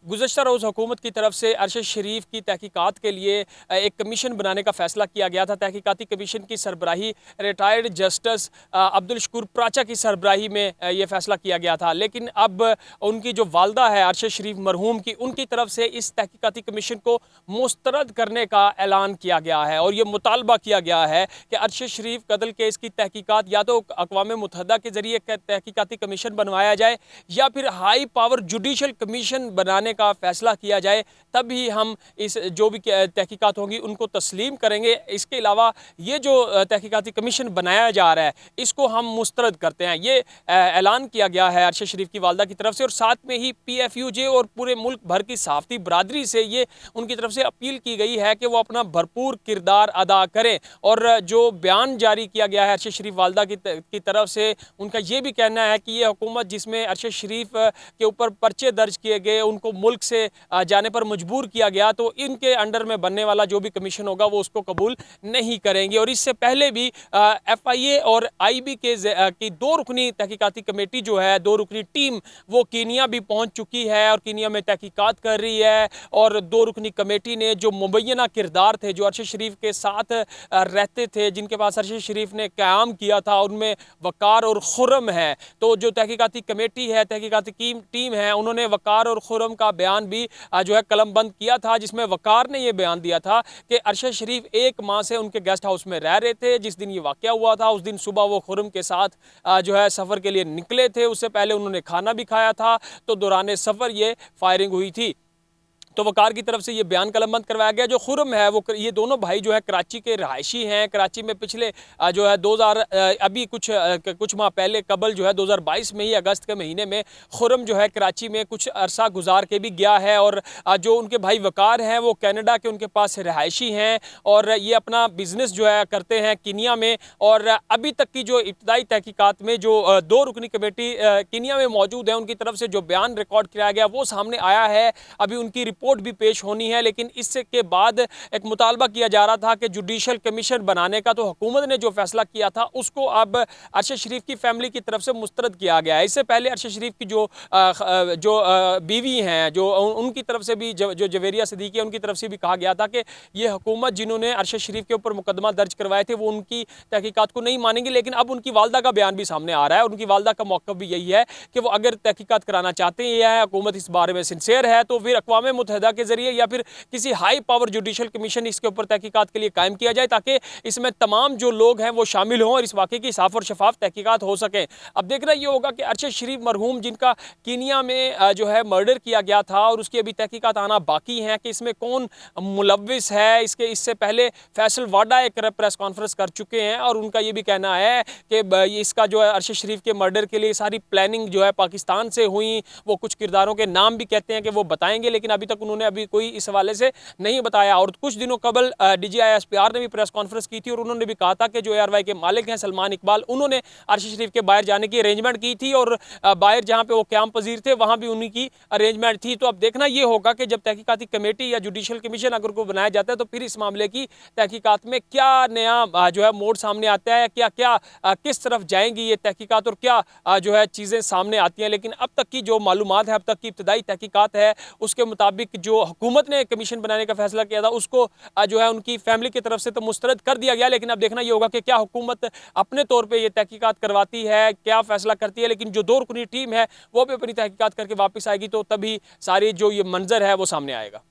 गुज़श्ता रोज़ हुकूमत की तरफ से अरशद शरीफ की तहकीकात के लिए एक कमीशन बनाने का फ़ैसला किया गया था। तहकीकाती कमीशन की सरबराही रिटायर्ड जस्टिस अब्दुल शकूर प्राचा की सरबराही में ये फ़ैसला किया गया था। लेकिन अब उनकी जो वालदा है अरशद शरीफ मरहूम की, उनकी तरफ से इस तहकीकाती कमीशन को मुस्तरद करने का ऐलान किया गया है और ये मुतालबा किया गया है कि अरशद शरीफ कत्ल केस की तहकीकात या तो अक़वाम मुत्तहिदा के ज़रिए तहकीकाती कमीशन बनवाया जाए या फिर हाई पावर जुडिशल कमीशन बनाने का फ़ैसला किया जाए, तभी हम इस जो भी तहकीकात होंगी उनको तस्लीम करेंगे। इसके अलावा ये जो तहकीकाती कमीशन बनाया जा रहा है इसको हम मुस्तरद करते हैं, ये ऐलान किया गया है अरशद शरीफ की वालदा की तरफ से। और साथ में ही PFUJ और पूरे मुल्क भर की सहाफ़ती बरादरी से ये उनकी तरफ से अपील की गई है कि वो अपना भरपूर किरदार अदा करें। और जो बयान जारी किया गया है अरशद शरीफ वालदा की तरफ से, उनका ये भी कहना है कि ये हुकूमत जिसमें अरशद शरीफ के ऊपर पर्चे दर्ज किए गए, उनको मुल्क से जाने पर मजबूर किया गया, तो इनके अंडर में बनने वाला जो भी कमीशन होगा वो उसको कबूल नहीं करेंगे। और इससे पहले भी FIA और IB की 2 रुकनी तहकीकाती कमेटी जो है, 2 रुकनी टीम, वो कीनिया भी पहुंच चुकी है और कीनिया में तहकीकात कर रही है। और 2 रुकनी कमेटी ने जो मुबैना किरदार थे, जो अरशद शरीफ के साथ रहते थे, जिनके पास अरशद शरीफ ने क़याम किया था, उनमें वक़ार और खुर्रम है। तो जो तहकीकाती कमेटी है, तहकीकाती टीम है, उन्होंने वक़ार और खुर्रम का बयान भी जो है कलमबंद किया था, जिसमें वक़ार ने यह बयान दिया था कि अरशद शरीफ 1 माह से उनके गेस्ट हाउस में रह रहे थे। जिस दिन ये वाक़या हुआ था उस दिन सुबह वो खुर्रम के साथ जो है सफ़र के लिए निकले थे। उससे पहले उन्होंने खाना भी खाया था, तो दौरान सफ़र ये फायरिंग हुई थी। तो वकार की तरफ से ये बयान कलमबंद करवाया गया। जो खुर्रम है वो, ये दोनों भाई जो है कराची के रहायशी हैं। कराची में पिछले जो है 2000 अभी कुछ माह पहले कबल जो है 2022 में ही अगस्त के महीने में खुर्रम जो है कराची में कुछ अरसा गुजार के भी गया है। और जो उनके भाई वकार हैं वो कनाडा के उनके पास रहायशी हैं और ये अपना बिज़नेस जो है करते हैं कीनिया में। और अभी तक की जो इब्तदाई तहकीकात में जो 2 रुकनी कमेटी कीनिया में मौजूद है, उनकी तरफ से जो बयान रिकॉर्ड किया गया वो सामने आया है। अभी उनकी रिपोर्ट भी पेश होनी है, लेकिन इसके बाद एक मुतालबा किया जा रहा था कि जुडिशल कमीशन बनाने का। तो हुकूमत ने जो फैसला किया था उसको अब अरशद शरीफ की फैमिली की तरफ से मुस्तरद किया गया है। इससे पहले अरशद शरीफ की जो बीवी हैं, जो उनकी तरफ से भी, जो जवेरिया सिद्दीकी है, उनकी तरफ से भी कहा गया था कि ये हुकूमत जिन्होंने अरशद शरीफ के ऊपर मुकदमा दर्ज करवाए थे वो उनकी तहकीकात को नहीं मानेंगे। लेकिन अब उनकी वालदा का बयान भी सामने आ रहा है और उनकी वालदा का मौक़िफ़ भी यही है कि वो अगर तहकीकात कराना चाहते हैं, हुकूमत इस बारे में सिंसियर है, तो फिर अक़वाम मुत्तहिदा के जरिए या फिर किसी हाई पावर जुडिशल कमीशन इसके ऊपर तहकीकात के लिए कायम किया जाए, ताकि इसमें तमाम जो लोग हैं वो शामिल हों और इस वाक़े की साफ और शफाफ तहकीकात हो सके। अब देखना ये होगा कि अरशद शरीफ मरहूम, जिनका कीनिया में जो है मर्डर किया गया था और उसकी अभी तहकीकात आना बाकी है कि इसमें कौन मुलव्विस है। इससे पहले फैसल वाडा एक प्रेस कॉन्फ्रेंस कर चुके हैं और उनका ये भी कहना है कि इसका जो है अरशद शरीफ के मर्डर के लिए सारी प्लानिंग जो है पाकिस्तान से हुई। वो कुछ किरदारों के नाम भी कहते हैं कि वो बताएंगे, लेकिन अभी तक उन्होंने कोई इस हवाले से नहीं बताया। और कुछ दिनों कबल DGI SPR ने भी प्रेस कॉन्फ्रेंस की थी और उन्होंने भी कहा था कि जो ARY के मालिक हैं सलमान इकबाल, उन्होंने अरशद शरीफ के बाहर जाने की अरेंजमेंट की थी और बाहर जहां पे वो क़याम पजीर थे वहां भी उन्हीं की अरेंजमेंट थी। तो अब देखना ये होगा कि जब तहकीकाती कमेटी या जुडिशल कमीशन अगर को बनाया जाता है तो फिर इस मामले की तहकीकात में क्या नया जो है मोड़ सामने आता है, क्या किस तरफ जाएंगी ये तहकीकात और क्या जो है चीज़ें सामने आती हैं। लेकिन अब तक की जो मालूमात है, अब तक की इब्तदाई तहकीकात है, उसके मुताबिक जो हुकूमत ने कमीशन बनाने का फैसला किया था उसको जो है उनकी फैमिली की तरफ से तो मुस्तरद कर दिया गया। लेकिन अब देखना ये होगा कि क्या हुकूमत अपने तौर पे ये तहकीकात करवाती है, क्या फैसला करती है। लेकिन जो 2 रुकनी टीम है वो भी अपनी तहकीकात करके वापस आएगी, तो तभी सारी जो ये मंजर है वो सामने आएगा।